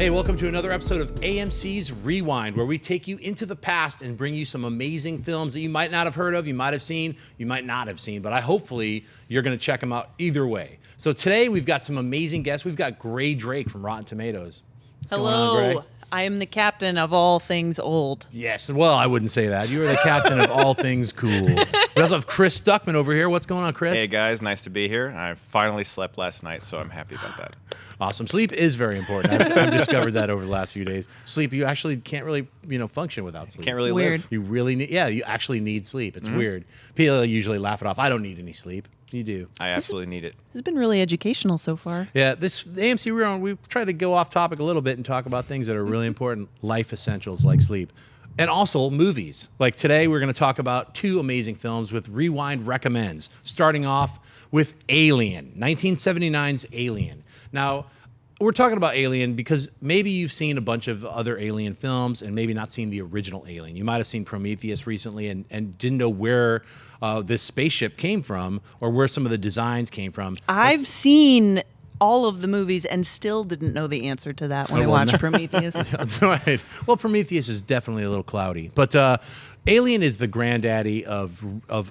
Hey, welcome to another episode of AMC's Rewind, where we take you into the past and bring you some amazing films that you might not have heard of, you might have seen, you might not have seen, but hopefully you're going to check them out either way. So today we've got some amazing guests. We've got Grae Drake from Rotten Tomatoes. What's going on, Grae? I am the captain of all things old. Yes, well, I wouldn't say that. You are the captain of all things cool. We also have Chris Stuckmann over here. What's going on, Chris? Hey, guys. Nice to be here. I finally slept last night, so I'm happy about that. Awesome. Sleep is very important. I've discovered that over the last few days. Sleep, you actually can't really, function without sleep. Can't really Weird. live. You really need, you actually need sleep. It's weird. People usually laugh it off. I don't need any sleep. You do. I absolutely need it. This has been really educational so far. Yeah, this AMC Rewind, we try to go off topic a little bit and talk about things that are really important, life essentials like sleep. And also movies. Like today, we're going to talk about two amazing films with Rewind Recommends, starting off with Alien, 1979's Alien. Now, we're talking about Alien because maybe you've seen a bunch of other Alien films and maybe not seen the original Alien. You might have seen Prometheus recently and didn't know where this spaceship came from or where some of the designs came from. I've seen all of the movies and still didn't know the answer to that when I watched Prometheus. That's right. Well, Prometheus is definitely a little cloudy. But Alien is the granddaddy of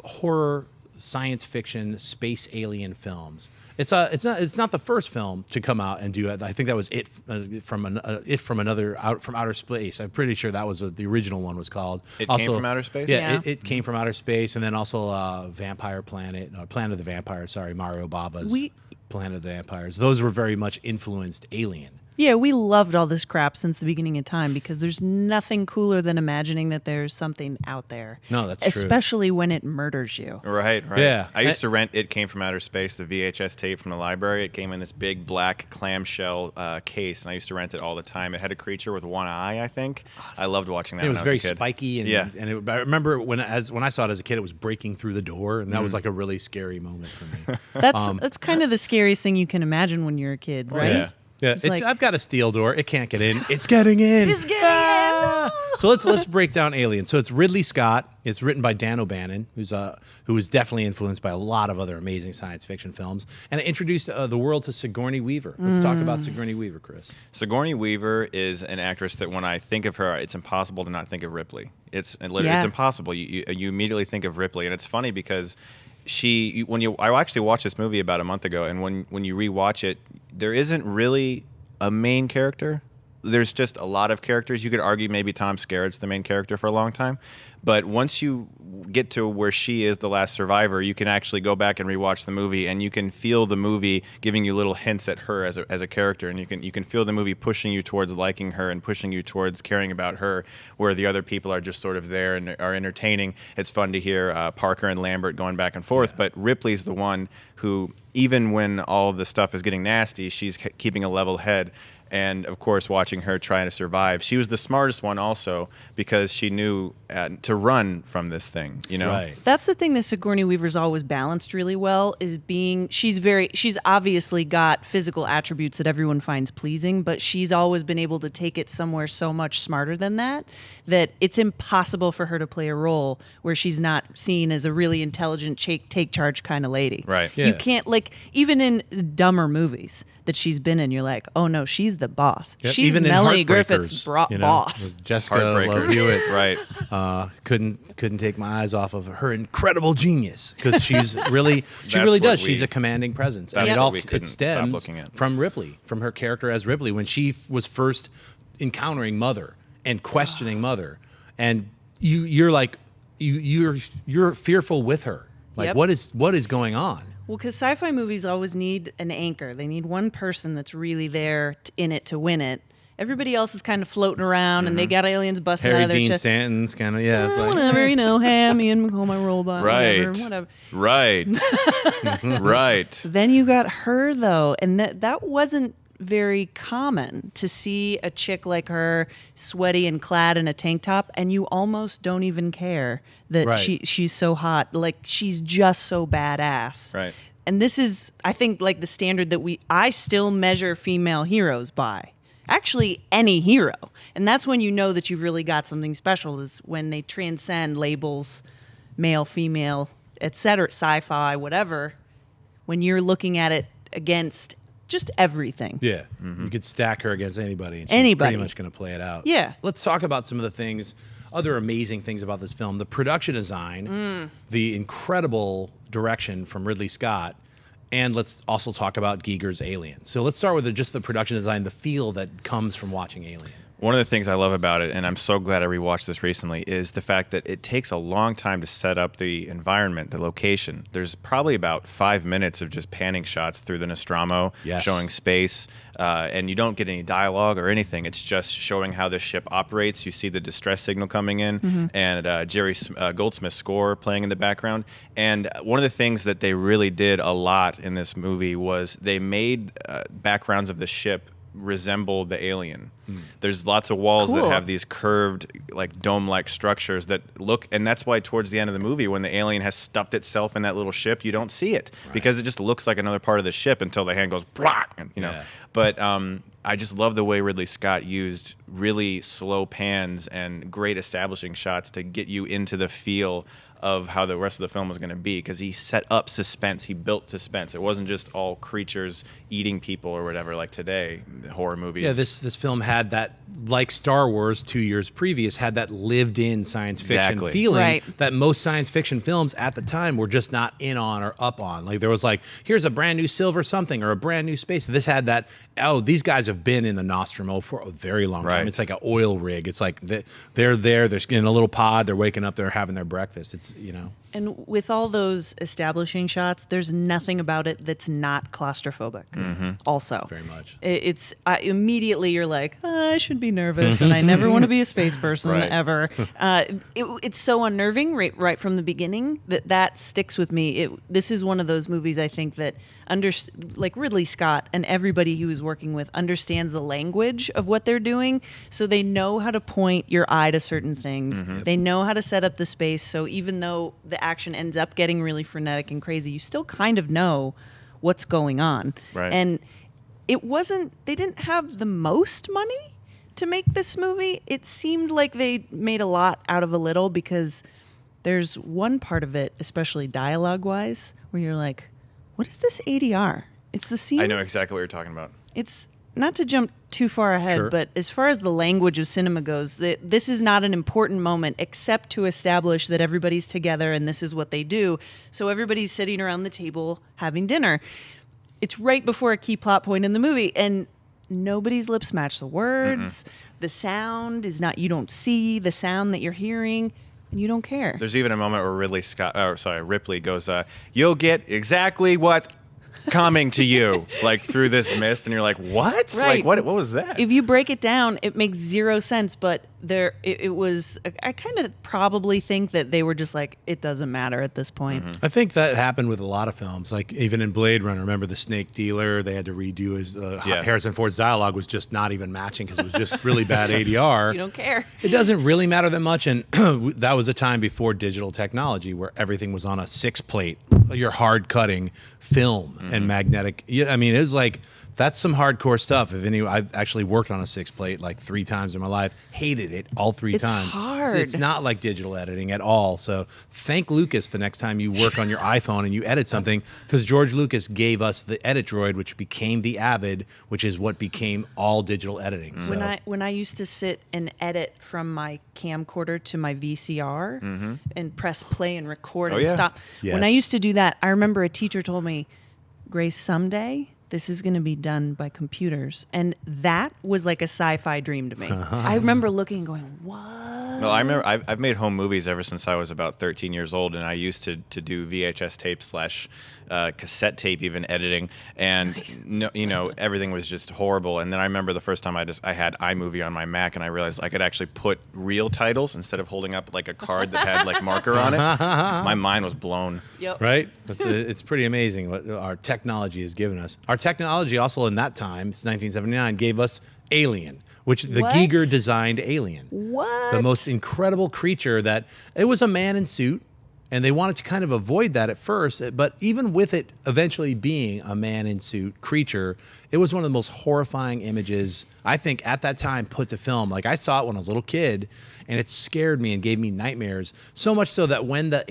horror, science fiction, space alien films. It's not the first film to come out and do it. I think that was It from Outer Space. I'm pretty sure that was what the original one was called. It came from outer space? Yeah, it came from outer space, and then also Vampire Planet, Planet of the Vampires. Sorry, Mario Bava's Planet of the Vampires. Those were very much influenced Alien. Yeah, we loved all this crap since the beginning of time because there's nothing cooler than imagining that there's something out there. No, that's true. Especially when it murders you. Right. Yeah. I used to rent It Came from Outer Space, the VHS tape from the library. It came in this big black clamshell case, and I used to rent it all the time. It had a creature with one eye, I think. Awesome. I loved watching that. It was when I very was a kid. spiky, and I remember when I saw it as a kid, it was breaking through the door, and that was like a really scary moment for me. That's kind of the scariest thing you can imagine when you're a kid, right? Yeah. Yeah, It's like- I've got a steel door. It can't get in. It's getting in. It's getting in. So let's break down Alien. So it's Ridley Scott. It's written by Dan O'Bannon, who was definitely influenced by a lot of other amazing science fiction films, and it introduced the world to Sigourney Weaver. Let's talk about Sigourney Weaver, Chris. Sigourney Weaver is an actress that when I think of her, it's impossible to not think of Ripley. It's impossible. You immediately think of Ripley, and it's funny because I actually watched this movie about a month ago, and when you rewatch it, there isn't really a main character. There's just a lot of characters. You could argue maybe Tom Skerritt's the main character for a long time, but once you get to where she is the last survivor, you can actually go back and rewatch the movie, and you can feel the movie giving you little hints at her as a character, and you can feel the movie pushing you towards liking her and pushing you towards caring about her, where the other people are just sort of there and are entertaining. It's fun to hear Parker and Lambert going back and forth, but Ripley's the one who, even when all the stuff is getting nasty, she's keeping a level head. And, of course, watching her trying to survive. She was the smartest one also because she knew to run from this thing, Right. That's the thing that Sigourney Weaver's always balanced really well is she's obviously got physical attributes that everyone finds pleasing, but she's always been able to take it somewhere so much smarter than that it's impossible for her to play a role where she's not seen as a really intelligent take charge kind of lady. Right. Yeah. You can't, even in dumber movies that she's been in, you're like, oh no, she's the boss. Yep. She's Even in Melanie Heartbreakers, Griffith's boss. with Jessica Heartbreakers. Love Hewitt. Right. Couldn't take my eyes off of her incredible genius because she really what does. we- She's a commanding presence. That's And what it we couldn't stop stems looking at. from Ripley, from her character as Ripley when she was first encountering Mother and questioning Mother, and you're fearful with her. Like Yep. what is going on? Well, because sci-fi movies always need an anchor. They need one person that's really there in it to win it. Everybody else is kind of floating around, and they got aliens busting out Harry of their Dean chest. Stanton's kind of it's like Whatever, hey, I'm Ian McCall, my robot. Right. Whatever. Right. Right. Then you got her, though, and that wasn't very common to see a chick like her sweaty and clad in a tank top, and you almost don't even care that Right. she's so hot. Like, she's just so badass. Right. And this is, I think, like the standard that I still measure female heroes by. Actually, any hero. And that's when you know that you've really got something special, is when they transcend labels, male, female, etc., sci-fi, whatever. When you're looking at it against just everything. Yeah, you could stack her against anybody, and she's Anybody. pretty much going to play it out. Yeah. Let's talk about some of the things, other amazing things about this film. The production design, the incredible direction from Ridley Scott, and let's also talk about Giger's Alien. So let's start with just the production design, the feel that comes from watching Alien. One of the things I love about it, and I'm so glad I rewatched this recently, is the fact that it takes a long time to set up the environment, the location. There's probably about 5 minutes of just panning shots through the Nostromo, showing space, and you don't get any dialogue or anything. It's just showing how the ship operates. You see the distress signal coming in, and Jerry Goldsmith's score playing in the background. And one of the things that they really did a lot in this movie was they made backgrounds of the ship resemble the alien. There's lots of walls that have these curved, like dome-like structures that look, and that's why towards the end of the movie, when the alien has stuffed itself in that little ship, you don't see it because it just looks like another part of the ship until the hand goes blah, and, you know. But I just love the way Ridley Scott used really slow pans and great establishing shots to get you into the feel of how the rest of the film was going to be, because he set up suspense. He built suspense. It wasn't just all creatures eating people or whatever like today, horror movies. Yeah, this film had that, like Star Wars 2 years previous, had that lived-in science fiction feeling that most science fiction films at the time were just not in on or up on. Like there was like, here's a brand new silver something or a brand new space. This had that, oh, these guys have been in the Nostromo for a very long time. It's like an oil rig. It's like they're there, they're in a little pod, they're waking up, they're having their breakfast. It's, you know. And with all those establishing shots, there's nothing about it that's not claustrophobic. Also, very much. It's immediately you're like, I should be nervous, and I never want to be a space person ever. It's so unnerving right from the beginning that sticks with me. This is one of those movies I think that like Ridley Scott and everybody he was working with understands the language of what they're doing, so they know how to point your eye to certain things. They know how to set up the space, so even though the action ends up getting really frenetic and crazy, you still kind of know what's going on. And they didn't have the most money to make this movie. It seemed like they made a lot out of a little, because there's one part of it, especially dialogue-wise, where you're like, what is this ADR? It's the scene. I know exactly what you're talking about. It's not to jump too far ahead, but as far as the language of cinema goes, this is not an important moment except to establish that everybody's together and this is what they do. So everybody's sitting around the table having dinner. It's right before a key plot point in the movie, and nobody's lips match the words. The sound is not, you don't see the sound that you're hearing. And you don't care. There's even a moment where Ripley goes, you'll get exactly what coming to you, like through this mist, and you're like, what? Like, what was that? If you break it down, it makes zero sense, but it was, I kind of probably think that they were just like, it doesn't matter at this point. I think that happened with a lot of films, like even in Blade Runner. Remember the snake dealer? They had to redo his, Harrison Ford's dialogue was just not even matching because it was just really bad ADR. You don't care. It doesn't really matter that much, and that was a time before digital technology where everything was on a 6-plate, your hard cutting film and magnetic. I mean, it was like, that's some hardcore stuff. I've actually worked on a 6-plate like 3 times in my life. Hated it all 3 times. It's hard. It's not like digital editing at all. So thank Lucas the next time you work on your iPhone and you edit something, because George Lucas gave us the Edit Droid, which became the Avid, which is what became all digital editing. So. When I used to sit and edit from my camcorder to my VCR and press play and record and stop. Yes. When I used to do that, I remember a teacher told me, Grace, someday this is going to be done by computers. And that was like a sci-fi dream to me. I remember looking and going, what? Well, I remember I've made home movies ever since I was about 13 years old, and I used to do VHS tape / cassette tape even editing, and everything was just horrible. And then I remember the first time I had iMovie on my Mac, and I realized I could actually put real titles instead of holding up like a card that had like marker on it. My mind was blown. Yep. Right? It's pretty amazing what our technology has given us. Our technology also in that time, it's 1979, gave us Alien, which the Giger designed Alien. What? The most incredible creature that, it was a man in suit, And they wanted to kind of avoid that at first, but even with it eventually being a man-in-suit creature, it was one of the most horrifying images, I think, at that time put to film. Like, I saw it when I was a little kid, and it scared me and gave me nightmares. So much so that when the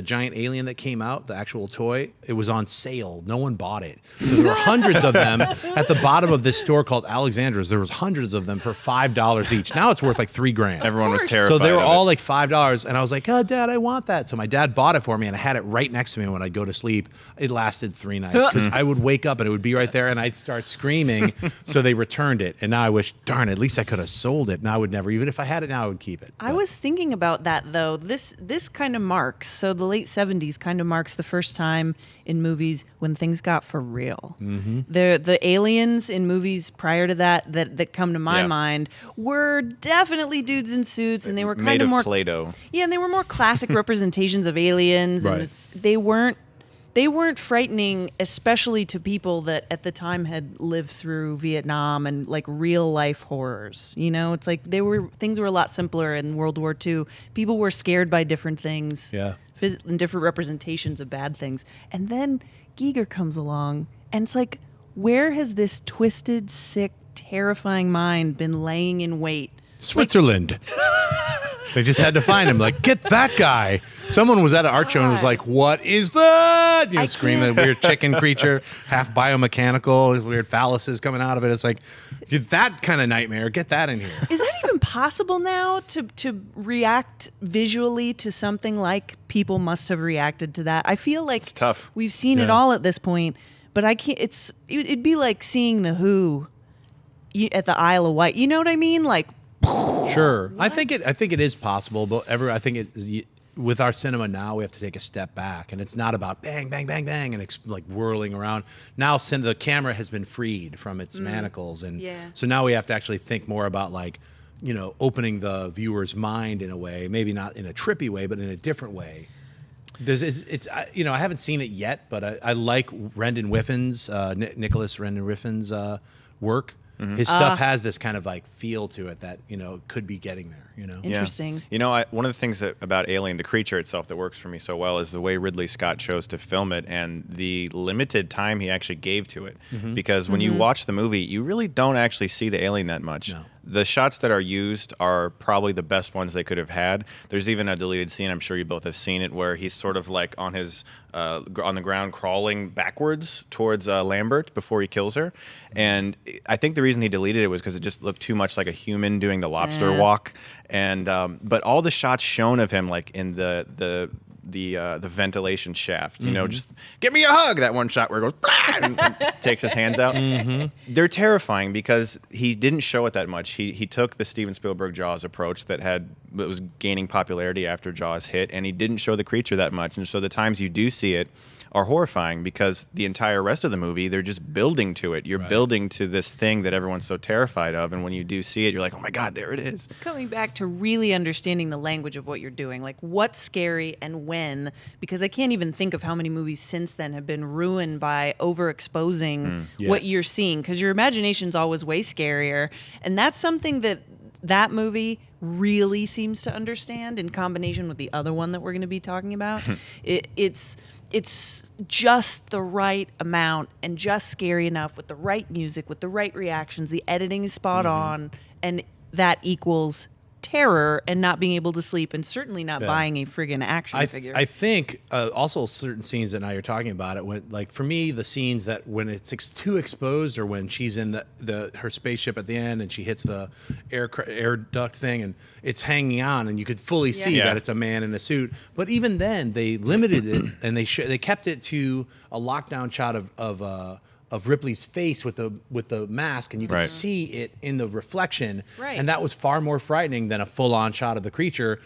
giant alien that came out, the actual toy, it was on sale. No one bought it. So there were hundreds of them at the bottom of this store called Alexandra's. There was hundreds of them for $5 each. Now it's worth like $3,000. Everyone was terrified. So they were all it. like $5, and I was like, "Oh, Dad, I want that." So my dad bought it for me, and I had it right next to me when I'd go to sleep. It lasted 3 nights because I would wake up and it would be right there, and I'd start screaming. So they returned it, and now I wish, darn, at least I could have sold it. Now I would never, even if I had it now, I would keep it. I was thinking about that though. This kind of marks, so the late 70s kind of marks the first time in movies when things got for real. The aliens in movies prior to that come to my mind were definitely dudes in suits, and they were kind made of more Play-Doh. Yeah, and they were more classic representations of aliens, and they weren't frightening, especially to people that at the time had lived through Vietnam and like real life horrors. You know, it's like things were a lot simpler in World War II. People were scared by different things, and different representations of bad things. And then Giger comes along, and it's like, where has this twisted, sick, terrifying mind been laying in wait? Switzerland. They just had to find him. Like, get that guy. Someone was at an art show and was like, "What is that?" You know, screaming, weird chicken creature, half biomechanical, weird phalluses coming out of it. It's like, that kind of nightmare. Get that in here. Is that even possible now to react visually to something like people must have reacted to that? I feel like it's tough. We've seen it all at this point, but I can't. It'd be like seeing the Who at the Isle of Wight. You know what I mean? Like. Sure, what? I think it is possible, but I think it is, with our cinema now, we have to take a step back, and it's not about bang, bang, bang, bang, and it's like whirling around. Now, the camera has been freed from its manacles, and so now we have to actually think more about, like, you know, opening the viewer's mind in a way, maybe not in a trippy way, but in a different way. You know, I haven't seen it yet, but I like Rendon Whiffin's, Nicholas Rendon Whiffin's work. His stuff has this kind of like feel to it that, you know, could be getting there, you know? Interesting. Yeah. You know, one of the things about Alien, the creature itself, that works for me so well is the way Ridley Scott chose to film it and the limited time he actually gave to it. Because when you watch the movie, you really don't actually see the alien that much. No. The shots that are used are probably the best ones they could have had. There's even a deleted scene, I'm sure you both have seen it, where he's sort of like on the ground crawling backwards towards Lambert before he kills her. And I think the reason he deleted it was because it just looked too much like a human doing the lobster walk. And but all the shots shown of him, like in the ventilation shaft, you know, just give me a hug. That one shot where it goes and takes his hands out. They're terrifying because he didn't show it that much. He took the Steven Spielberg Jaws approach that was gaining popularity after Jaws hit, and he didn't show the creature that much. And so the times you do see it are horrifying because the entire rest of the movie, they're just building to it. You're building to this thing that everyone's so terrified of, and when you do see it, you're like, oh my God, there it is. Coming back to really understanding the language of what you're doing, like what's scary and when, because I can't even think of how many movies since then have been ruined by overexposing what you're seeing, because your imagination's always way scarier, and that's something that movie really seems to understand in combination with the other one that we're going to be talking about. It's just the right amount and just scary enough with the right music, with the right reactions. The editing is spot on, and that equals terror and not being able to sleep, and certainly not buying a friggin' action figure. I think also certain scenes that now you're talking about it, when, like, for me, the scenes that when it's too exposed, or when she's in her spaceship at the end and she hits the air duct thing and it's hanging on and you could fully see that it's a man in a suit. But even then, they limited it and they kept it to a lockdown shot of Ripley's face with the mask, and you could see it in the reflection, and that was far more frightening than a full-on shot of the creature.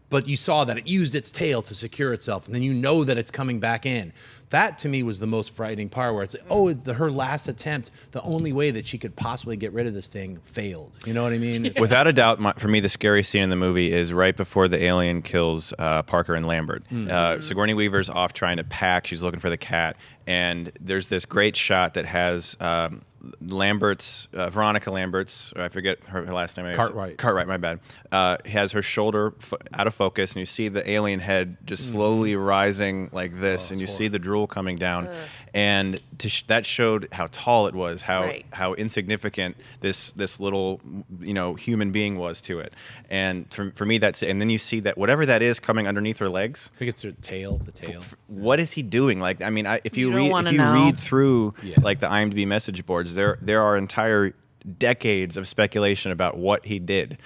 But you saw that it used its tail to secure itself, and then you know that it's coming back in. That, to me, was the most frightening part, where it's like, her last attempt, the only way that she could possibly get rid of this thing, failed. You know what I mean? Without a doubt, for me, the scary scene in the movie is right before the alien kills Parker and Lambert. Sigourney Weaver's off trying to pack. She's looking for the cat. And there's this great shot that has Lambert's Veronica Lambert's, I forget her last name. Cartwright, my bad. Has her shoulder out of focus, and you see the alien head just slowly rising like this, and you see the drool coming down, and that showed how tall it was, how insignificant this little human being was to it, and for me and then you see that whatever that is coming underneath her legs. I think it's her tail. The tail. What is he doing? Like, I mean, if you read through like the IMDb message boards, there are entire decades of speculation about what he did,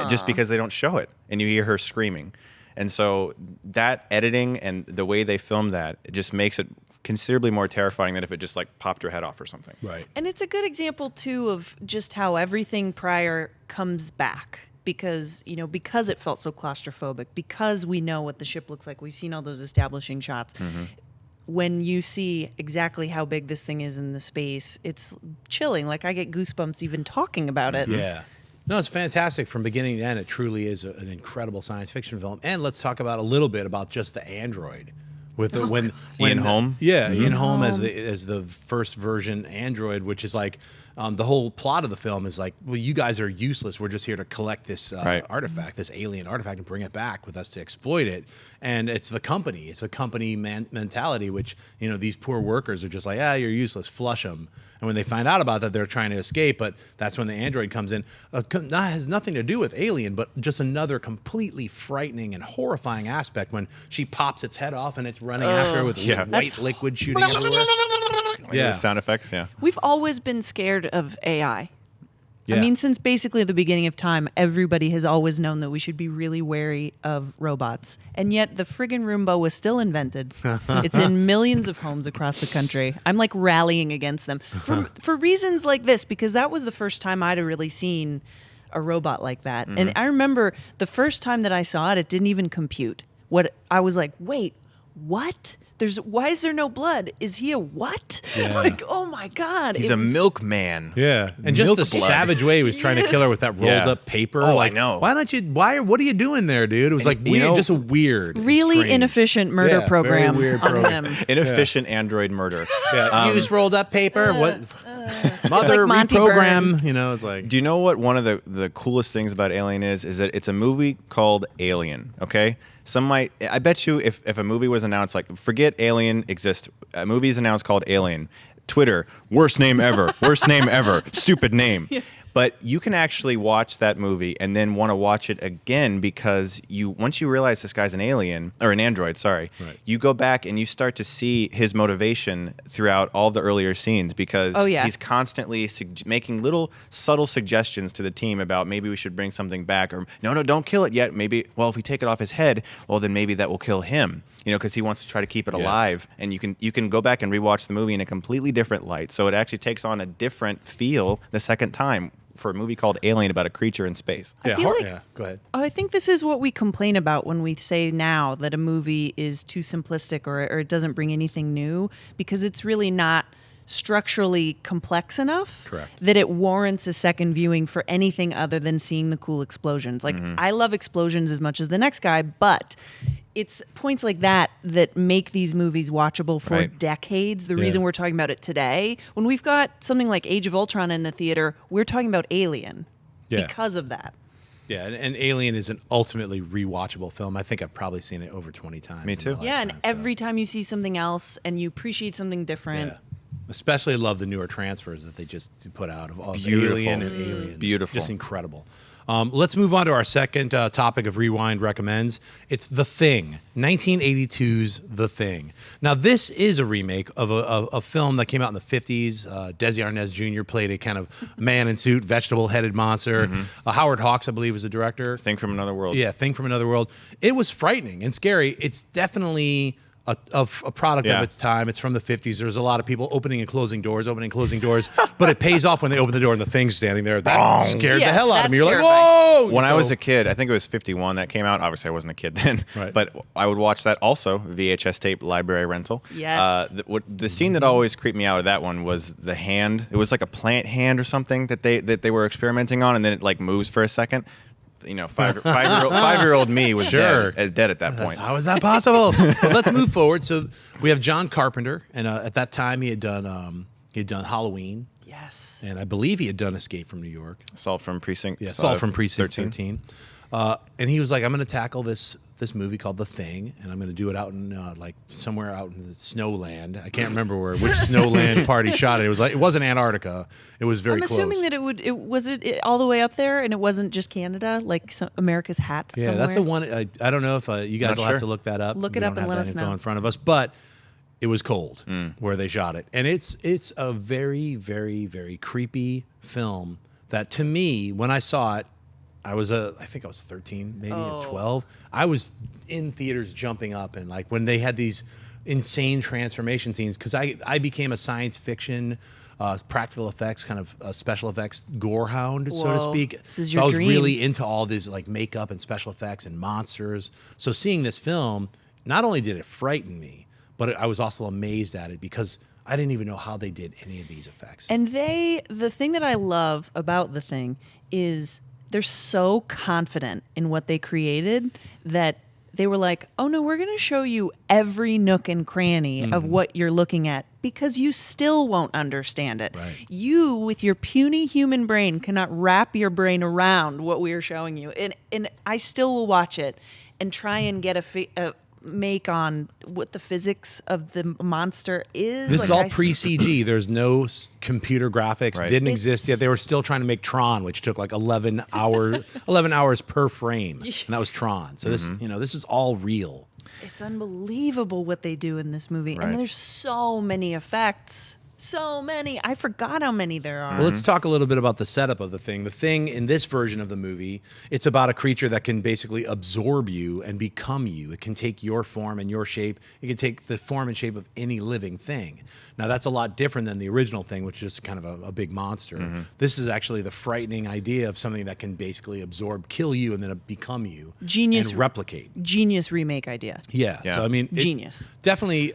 just because they don't show it, and you hear her screaming, and so that editing and the way they filmed that, it just makes it considerably more terrifying than if it just like popped her head off or something. Right. And it's a good example too of just how everything prior comes back. Because it felt so claustrophobic, because we know what the ship looks like, we've seen all those establishing shots. When you see exactly how big this thing is in the space, it's chilling. Like, I get goosebumps even talking about it. Yeah. No, it's fantastic from beginning to end. It truly is an incredible science fiction film. And let's talk about a little bit about just the android. With when Ian Holm, Ian Holm as the first version android, which is like the whole plot of the film is like, well, you guys are useless. We're just here to collect this artifact, this alien artifact, and bring it back with us to exploit it. And it's the company. It's a company mentality, which these poor workers are just like, you're useless, flush them. And when they find out about that, they're trying to escape. But that's when the android comes in. That has nothing to do with Alien, but just another completely frightening and horrifying aspect when she pops its head off and it's running after her with white liquid shooting everywhere. Yeah, sound effects. Yeah, we've always been scared of AI. Yeah. I mean, since basically the beginning of time, everybody has always known that we should be really wary of robots. And yet the friggin' Roomba was still invented. It's in millions of homes across the country. I'm like rallying against them for reasons like this, because that was the first time I'd really seen a robot like that. And I remember the first time that I saw it, it didn't even compute. I was like, wait, what? Why is there no blood? Is he a what? Yeah. Like, oh my God. He's a milkman. Yeah. And just the savage way he was trying to kill her with that rolled up paper. Oh, like, I know. What are you doing there, dude? It was like weird, just a weird. Really strange. Inefficient murder program. Very weird program. Inefficient android murder. Use rolled up paper. What? Mother like reprogram. It's like. Do you know what one of the coolest things about Alien is that it's a movie called Alien, okay? I bet you if a movie was announced, like, forget Alien exists, a movie is announced called Alien, Twitter, worst name ever, stupid name. Yeah. But you can actually watch that movie and then want to watch it again because once you realize this guy's an alien, or an android, you go back and you start to see his motivation throughout all the earlier scenes because he's constantly making little subtle suggestions to the team about maybe we should bring something back, or no, don't kill it yet. Maybe, if we take it off his head, well, then maybe that will kill him, because he wants to try to keep it alive. And you can go back and rewatch the movie in a completely different light. So it actually takes on a different feel the second time for a movie called Alien about a creature in space. Go ahead. I think this is what we complain about when we say now that a movie is too simplistic or it doesn't bring anything new, because it's really not structurally complex enough that it warrants a second viewing for anything other than seeing the cool explosions. Like, I love explosions as much as the next guy, but it's points like that make these movies watchable for decades. The reason we're talking about it today, when we've got something like Age of Ultron in the theater, we're talking about Alien because of that. Yeah, and Alien is an ultimately rewatchable film. I think I've probably seen it over 20 times. Me too. Yeah, and every time you see something else and you appreciate something different. Yeah. Especially love the newer transfers that they just put out of Alien and Aliens. Beautiful. Just incredible. Let's move on to our second topic of Rewind Recommends. It's The Thing, 1982's The Thing. Now, this is a remake of a film that came out in the 50s. Desi Arnaz Jr. played a kind of man-in-suit, vegetable-headed monster. Howard Hawks, I believe, was the director. Thing from Another World. Yeah, Thing from Another World. It was frightening and scary. It's definitely a product of its time. It's from the 50s. There's a lot of people opening and closing doors, but it pays off when they open the door and the thing's standing there. That scared the hell out of me. You're terrifying. like, whoa! When I was a kid, I think it was 51 that came out. Obviously, I wasn't a kid then. But I would watch that also, VHS tape library rental. Yes. The scene that always creeped me out of that one was the hand. It was like a plant hand or something that they were experimenting on, and then it like moves for a second. Five-year-old me was dead at that point. How is that possible? But let's move forward. So we have John Carpenter, and at that time he had done Halloween. Yes. And I believe he had done Escape from New York. Assault from Precinct. Assault from Precinct 13. And he was like, I'm going to tackle this movie called The Thing, and I'm going to do it out in like somewhere out in the snowland. I can't remember which snowland part he shot it. It wasn't Antarctica. It was very close. I'm assuming that it was all the way up there, and it wasn't just Canada, like America's Hat. Yeah, somewhere. that's the one. I don't know if you guys will have to look that up. Look it up and let us know. In front of us, but it was cold where they shot it, and it's a very, very, very creepy film. That to me, when I saw it, I think I was 13, maybe at 12. I was in theaters jumping up, and like when they had these insane transformation scenes, because I became a science fiction, practical effects, kind of special effects gorehound, so to speak. This is your I was dream. really into all these like makeup and special effects and monsters. So seeing this film, not only did it frighten me, but I was also amazed at it because I didn't even know how they did any of these effects. And the thing that I love about The Thing is they're so confident in what they created that they were like, oh no, we're going to show you every nook and cranny of what you're looking at because you still won't understand it. Right. You, with your puny human brain, cannot wrap your brain around what we are showing you. And I still will watch it and try and get a make on what the physics of the monster is. This is all pre-CG. There's no computer graphics. Right. Didn't exist yet. They were still trying to make Tron, which took like 11 hours per frame, and that was Tron. So this is all real. It's unbelievable what they do in this movie. Right. And there's so many effects. So many. I forgot how many there are. Well, let's talk a little bit about the setup of The Thing. The Thing, in this version of the movie, it's about a creature that can basically absorb you and become you. It can take your form and your shape. It can take the form and shape of any living thing. Now, that's a lot different than the original Thing, which is kind of a big monster. This is actually the frightening idea of something that can basically absorb, kill you, and then become you. Genius. And replicate. Genius remake idea. Yeah. So, I mean, Genius. Definitely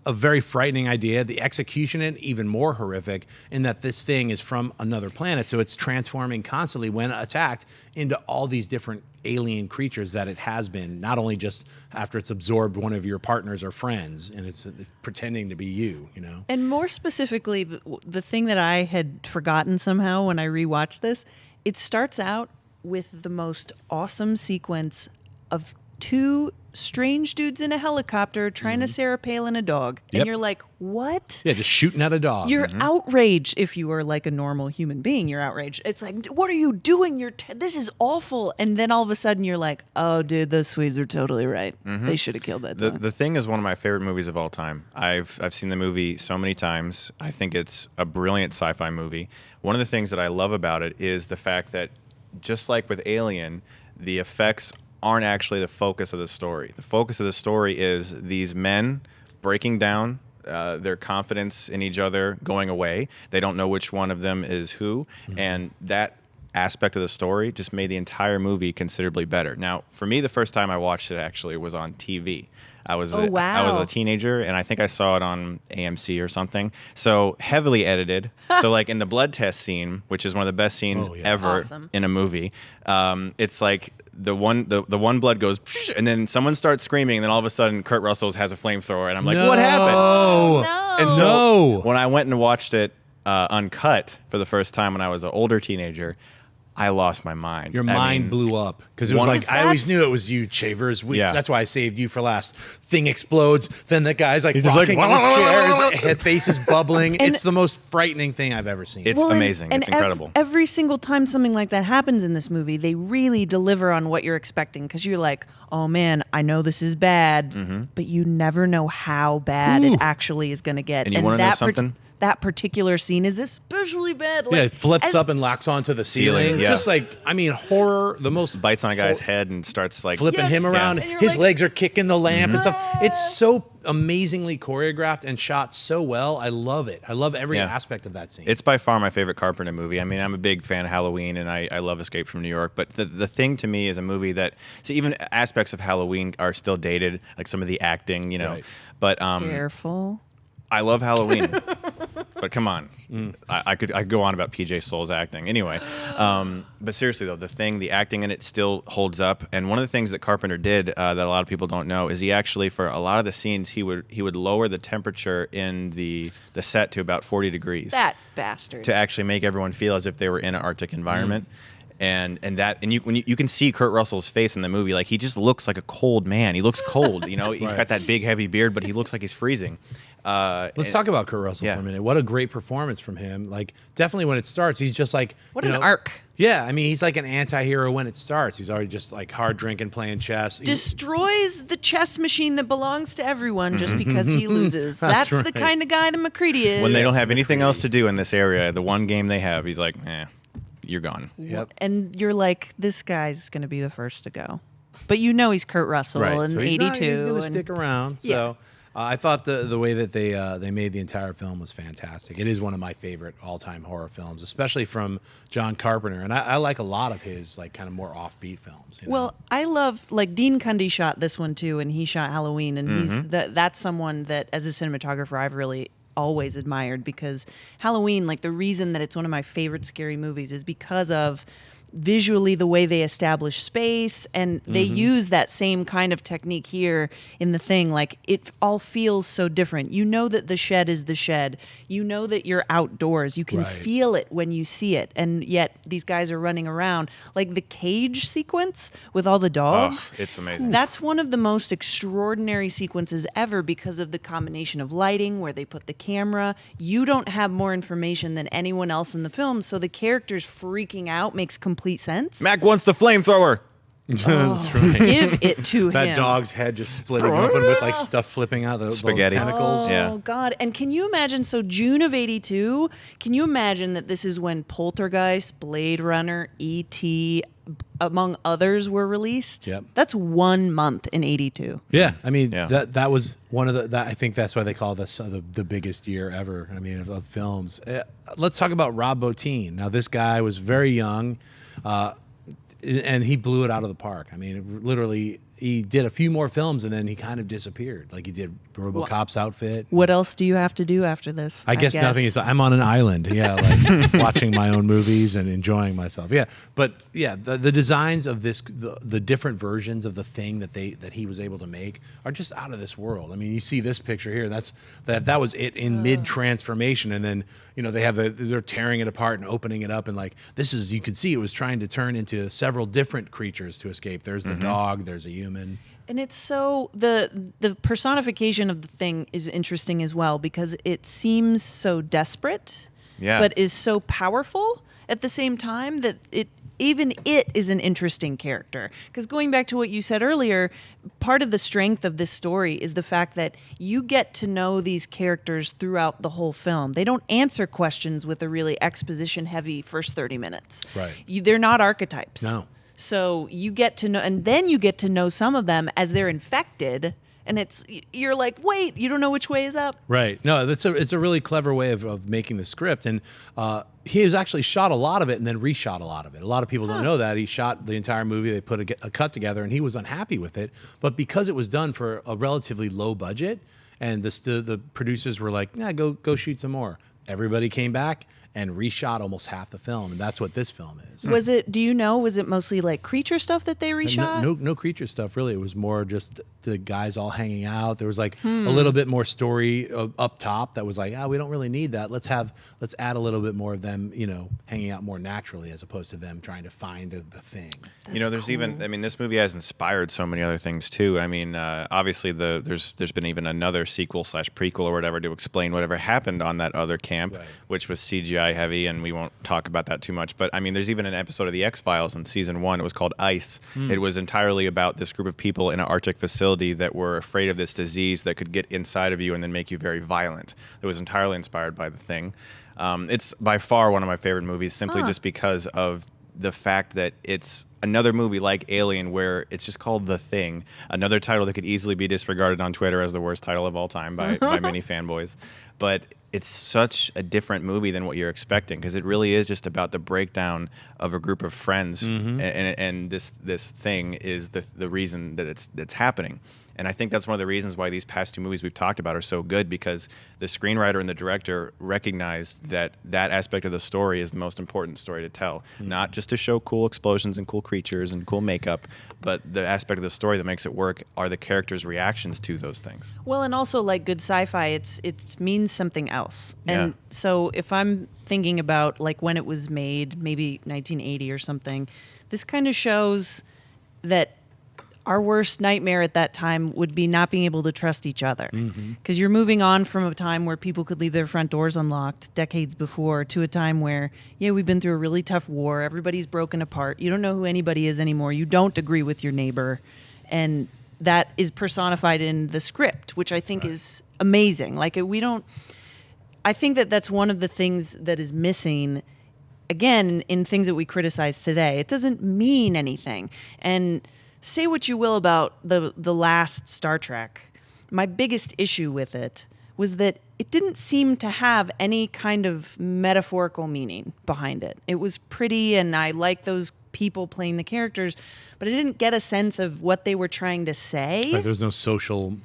a very frightening idea. The execution in it, even more horrific in that this thing is from another planet. So it's transforming constantly when attacked into all these different alien creatures that it has been, not only just after it's absorbed one of your partners or friends and it's pretending to be you, you know? And more specifically, the thing that I had forgotten somehow when I rewatched this, it starts out with the most awesome sequence of two strange dudes in a helicopter trying to Sarah Palin a dog. Yep. And you're like, what? Yeah, just shooting at a dog. You're outraged. If you are like a normal human being, you're outraged. It's like, what are you doing? This is awful. And then all of a sudden you're like, oh, dude, those Swedes are totally right. They should have killed that dog. The Thing is one of my favorite movies of all time. I've seen the movie so many times. I think it's a brilliant sci-fi movie. One of the things that I love about it is the fact that, just like with Alien, the effects aren't actually the focus of the story. The focus of the story is these men breaking down, their confidence in each other going away. They don't know which one of them is who, and that aspect of the story just made the entire movie considerably better. Now, for me, the first time I watched it actually was on TV. I was a teenager, and I think I saw it on AMC or something. So heavily edited. So like in the blood test scene, which is one of the best scenes ever in a movie, it's like the one blood goes, and then someone starts screaming, and then all of a sudden Kurt Russell has a flamethrower, and I'm like, what happened? No. And so when I went and watched it uncut for the first time when I was an older teenager, I lost my mind. Your mind blew up because it was like, I always knew it was you, Chavers. That's why I saved you for last. Thing explodes. Then the guy's like rocking in his chair. His face is bubbling. It's the most frightening thing I've ever seen. It's amazing. It's incredible. Every single time something like that happens in this movie, they really deliver on what you're expecting because you're like, oh man, I know this is bad, but you never know how bad it actually is going to get. And you want to know something? That particular scene is especially bad. Like, it flips up and locks onto the ceiling. Yeah. Just like, I mean, horror, the most... Bites on a guy's head and starts like... Flipping him around. His legs are kicking the lamp and stuff. It's so amazingly choreographed and shot so well. I love it. I love every aspect of that scene. It's by far my favorite Carpenter movie. I mean, I'm a big fan of Halloween, and I love Escape from New York. But the Thing, to me, is a movie that... So even aspects of Halloween are still dated, like some of the acting, you know. Right. But Careful. I love Halloween. But come on, I could go on about PJ Souls acting anyway. But seriously though, the acting in it still holds up. And one of the things that Carpenter did that a lot of people don't know is he actually, for a lot of the scenes, he would lower the temperature in the set to about 40 degrees. That bastard. To actually make everyone feel as if they were in an Arctic environment. And you can see Kurt Russell's face in the movie, like he just looks like a cold man. He looks cold, you know. He's got that big heavy beard, but he looks like he's freezing. Let's talk about Kurt Russell for a minute. What a great performance from him. Like definitely when it starts, he's just like what an arc. Yeah, I mean he's like an anti-hero when it starts. He's already just like hard drinking, playing chess. Destroys the chess machine that belongs to everyone just because he loses. That's right. the kind of guy that McCready is. When they don't have anything else to do in this area, the one game they have, he's like, you're gone. Yep. And you're like, this guy's going to be the first to go. But you know he's Kurt Russell in so 82. He's going to stick around. So I thought the way that they made the entire film was fantastic. It is one of my favorite all-time horror films, especially from John Carpenter. And I like a lot of his like kind of more offbeat films. You know? Well, I love, like Dean Cundy shot this one too, and he shot Halloween. And that's someone that, as a cinematographer, I've really always admired, because Halloween, like the reason that it's one of my favorite scary movies is because of visually the way they establish space, and they use that same kind of technique here in The Thing. Like it all feels so different. You know that the shed is the shed. You know that you're outdoors. You can feel it when you see it, and yet these guys are running around. Like the cage sequence with all the dogs. Oh, it's amazing. That's one of the most extraordinary sequences ever because of the combination of lighting, where they put the camera. You don't have more information than anyone else in the film, so the characters freaking out makes complete sense. Mac wants the flamethrower. That's right. Give it to him. That dog's head just splitting open with like stuff flipping out, the Spaghetti. tentacles. Oh, God. And can you imagine, so June of 82, can you imagine that this is when Poltergeist, Blade Runner, E.T., among others, were released? Yep. That's 1 month in 82. Yeah, I mean that was one of the. I think that's why they call this the biggest year ever. I mean, of films. Let's talk about Rob Bottin. Now, this guy was very young, and he blew it out of the park. I mean, literally, he did a few more films and then he kind of disappeared. Like he did RoboCop's outfit. What else do you have to do after this? I guess nothing. I'm on an island. Yeah, like watching my own movies and enjoying myself. Yeah, but yeah, the designs of this, the different versions of The Thing that he was able to make are just out of this world. I mean, you see this picture here. That was it in mid transformation, and then they're tearing it apart and opening it up, and like you could see it was trying to turn into several different creatures to escape. There's the dog. There's a human. And it's so the personification of The Thing is interesting as well, because it seems so desperate, but is so powerful at the same time that it is an interesting character. Because going back to what you said earlier, part of the strength of this story is the fact that you get to know these characters throughout the whole film. They don't answer questions with a really exposition-heavy first 30 minutes. Right. They're not archetypes. No. So you get to know, and then you get to know some of them as they're infected, and you're like, wait, you don't know which way is up. Right. No, it's a really clever way of making the script, and he has actually shot a lot of it and then reshot a lot of it. A lot of people don't know that. He shot the entire movie. They put a cut together, and he was unhappy with it. But because it was done for a relatively low budget, and the producers were like, "Yeah, go shoot some more." Everybody came back and reshot almost half the film, and that's what this film is. Was it mostly like creature stuff that they reshot? No creature stuff, really. It was more just the guys all hanging out. There was like a little bit more story up top that was like, we don't really need that. Let's add a little bit more of them, hanging out more naturally, as opposed to them trying to find the thing. There's cool. This movie has inspired so many other things too. I mean, obviously there's been even another sequel/prequel or whatever to explain whatever happened on that other camp, which was CGI heavy, and we won't talk about that too much. But I mean, there's even an episode of The X-Files in season 1. It was called Ice. It was entirely about this group of people in an Arctic facility that were afraid of this disease that could get inside of you and then make you very violent. It was entirely inspired by The Thing. It's by far one of my favorite movies, simply just because of the fact that it's another movie like Alien, where it's just called The Thing, another title that could easily be disregarded on Twitter as the worst title of all time by many fanboys. But it's such a different movie than what you're expecting, because it really is just about the breakdown of a group of friends, and this thing is the reason that it's happening. And I think that's one of the reasons why these past two movies we've talked about are so good, because the screenwriter and the director recognized that that aspect of the story is the most important story to tell. Not just to show cool explosions and cool creatures and cool makeup, but the aspect of the story that makes it work are the characters' reactions to those things. Well, and also like good sci-fi, it means something else. And so if I'm thinking about like when it was made, maybe 1980 or something, this kind of shows that our worst nightmare at that time would be not being able to trust each other. Because you're moving on from a time where people could leave their front doors unlocked decades before to a time where, we've been through a really tough war. Everybody's broken apart. You don't know who anybody is anymore. You don't agree with your neighbor. And that is personified in the script, which I think is amazing. Like I think that that's one of the things that is missing, again, in things that we criticize today. It doesn't mean anything. And say what you will about the last Star Trek, my biggest issue with it was that it didn't seem to have any kind of metaphorical meaning behind it. It was pretty, and I liked those people playing the characters, but I didn't get a sense of what they were trying to say. Like there's no social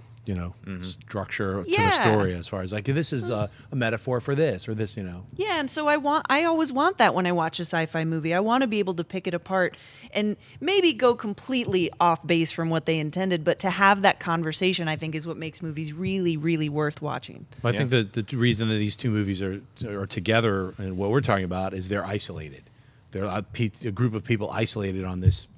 structure to the story, as far as like this is a metaphor for this or this, Yeah, and so I always want that when I watch a sci-fi movie. I want to be able to pick it apart and maybe go completely off base from what they intended, but to have that conversation, I think, is what makes movies really, really worth watching. Well, I think the reason that these two movies are together and what we're talking about is they're isolated. They're a group of people isolated on this,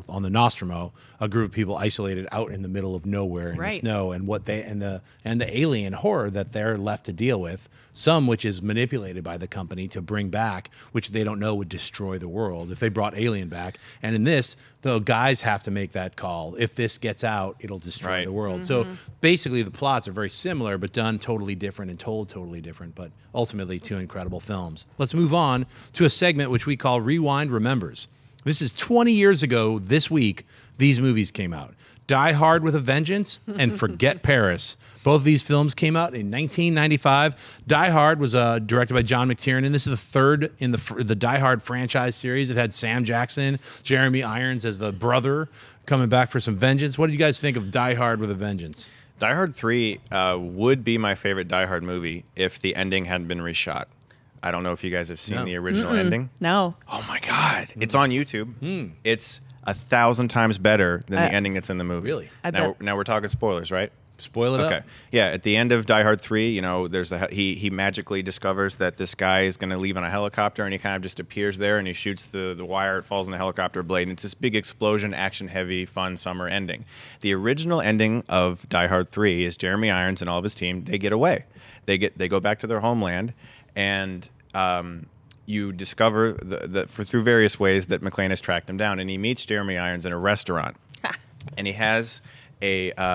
on the Nostromo, a group of people isolated out in the middle of nowhere in the snow, and what they and the alien horror that they're left to deal with. Some which is manipulated by the company to bring back, which they don't know would destroy the world if they brought Alien back. And in this, the guys have to make that call. If this gets out, it'll destroy the world. So basically, the plots are very similar, but done totally different and told totally different. But ultimately, two incredible films. Let's move on to a segment which we call Rewind Remembers. This is 20 years ago this week, these movies came out. Die Hard with a Vengeance and Forget Paris. Both of these films came out in 1995. Die Hard was directed by John McTiernan. This is the third in the Die Hard franchise series. It had Sam Jackson, Jeremy Irons as the brother coming back for some vengeance. What did you guys think of Die Hard with a Vengeance? Die Hard 3 would be my favorite Die Hard movie if the ending hadn't been reshot. I don't know if you guys have seen the original ending. No. Oh my God. It's on YouTube. It's 1,000 times better than the ending that's in the movie. Really? Now we're talking spoilers, right? Spoil it up. Okay. Yeah, at the end of Die Hard 3, there's he magically discovers that this guy is going to leave on a helicopter, and he kind of just appears there, and he shoots the wire, it falls on the helicopter blade, and it's this big explosion, action-heavy, fun summer ending. The original ending of Die Hard 3 is Jeremy Irons and all of his team, they get away. They go back to their homeland, and you discover through various ways that McClane has tracked him down, and he meets Jeremy Irons in a restaurant, and he has an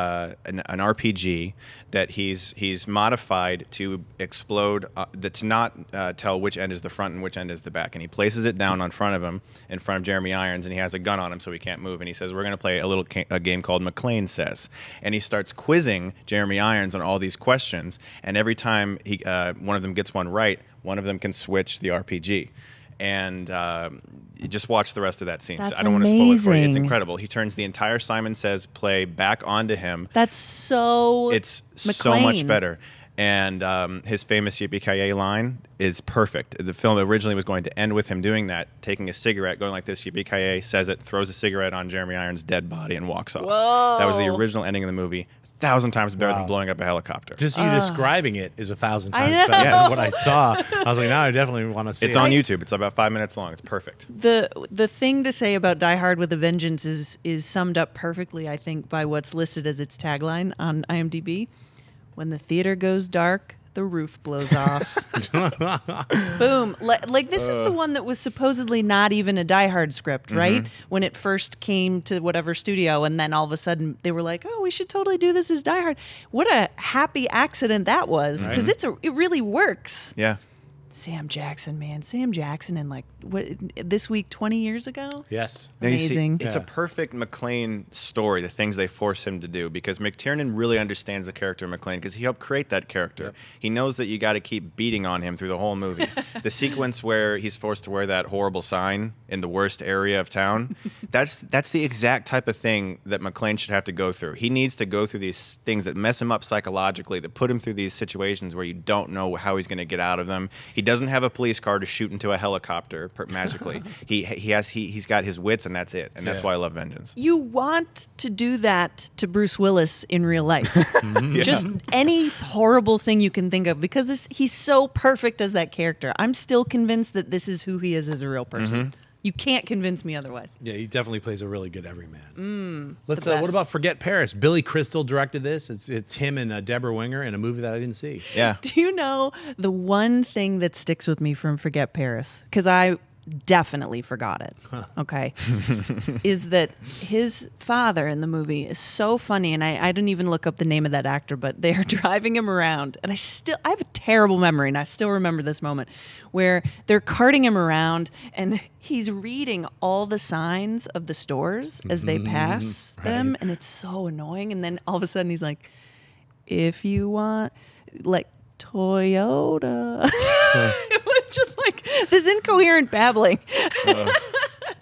RPG that he's modified to explode, to not tell which end is the front and which end is the back, and he places it down in front of Jeremy Irons, and he has a gun on him so he can't move, and he says, we're going to play a game called McClane Says, and he starts quizzing Jeremy Irons on all these questions, and every time one of them gets one right, one of them can switch the RPG. And you just watch the rest of that scene. That's I don't want to spoil it for you. It's amazing. incredible. He turns the entire Simon Says play back onto him. That's so It's so McClane. much better. And his famous Yippee-ki-yay line is perfect. The film originally was going to end with him doing that, taking a cigarette, going like this, Yippee-ki-yay, says it, throws a cigarette on Jeremy Irons' dead body, and walks off. Whoa. That was the original ending of the movie. 1,000 times better than blowing up a helicopter. Just you describing it is 1,000 I times know. better Yes. than what I saw. I was like, now I definitely want to see it. It's on YouTube. It's about 5 minutes long. It's perfect. The thing to say about Die Hard with a Vengeance is summed up perfectly, I think, by what's listed as its tagline on IMDb. When the theater goes dark, the roof blows off. Boom. Like this is the one that was supposedly not even a Die Hard script, right? When it first came to whatever studio, and then all of a sudden they were like, oh, we should totally do this as Die Hard. What a happy accident that was, because it really works. Yeah. Sam Jackson, man. Sam Jackson in like what this week 20 years ago? Yes. Now, you see, Amazing. it's a perfect McClane story, the things they force him to do, because McTiernan really understands the character of McClane because he helped create that character. Yep. He knows that you got to keep beating on him through the whole movie. The sequence where he's forced to wear that horrible sign in the worst area of town, that's the exact type of thing that McClane should have to go through. He needs to go through these things that mess him up psychologically, that put him through these situations where you don't know how he's going to get out of them. He doesn't have a police car to shoot into a helicopter magically. He's got his wits, and that's it. And that's why I love Vengeance. You want to do that to Bruce Willis in real life. Just any horrible thing you can think of, because he's so perfect as that character. I'm still convinced that this is who he is as a real person. You can't convince me otherwise. Yeah, he definitely plays a really good everyman. Let's. the best. What about Forget Paris? Billy Crystal directed this. It's him and Deborah Winger in a movie that I didn't see. Yeah. Do you know the one thing that sticks with me from Forget Paris? Because I definitely forgot it. Okay. Is that his father in the movie is so funny, and I didn't even look up the name of that actor, but they're driving him around, and I have a terrible memory, and I still remember this moment where they're carting him around, and he's reading all the signs of the stores as they pass them, and it's so annoying. And then all of a sudden he's like, if you want, like, Toyota. It was just like this incoherent babbling.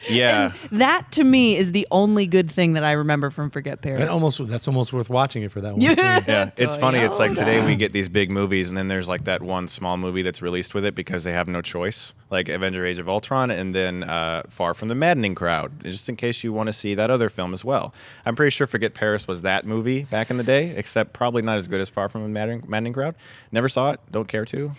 Yeah. And that to me is the only good thing that I remember from Forget Paris. That's almost worth watching it for that one. Yeah. Yeah, it's funny. It's like today we get these big movies, and then there's like that one small movie that's released with it because they have no choice, like Avenger: Age of Ultron, and then Far From the Maddening Crowd, just in case you want to see that other film as well. I'm pretty sure Forget Paris was that movie back in the day, except probably not as good as Far From the Maddening Crowd. Never saw it. Don't care to.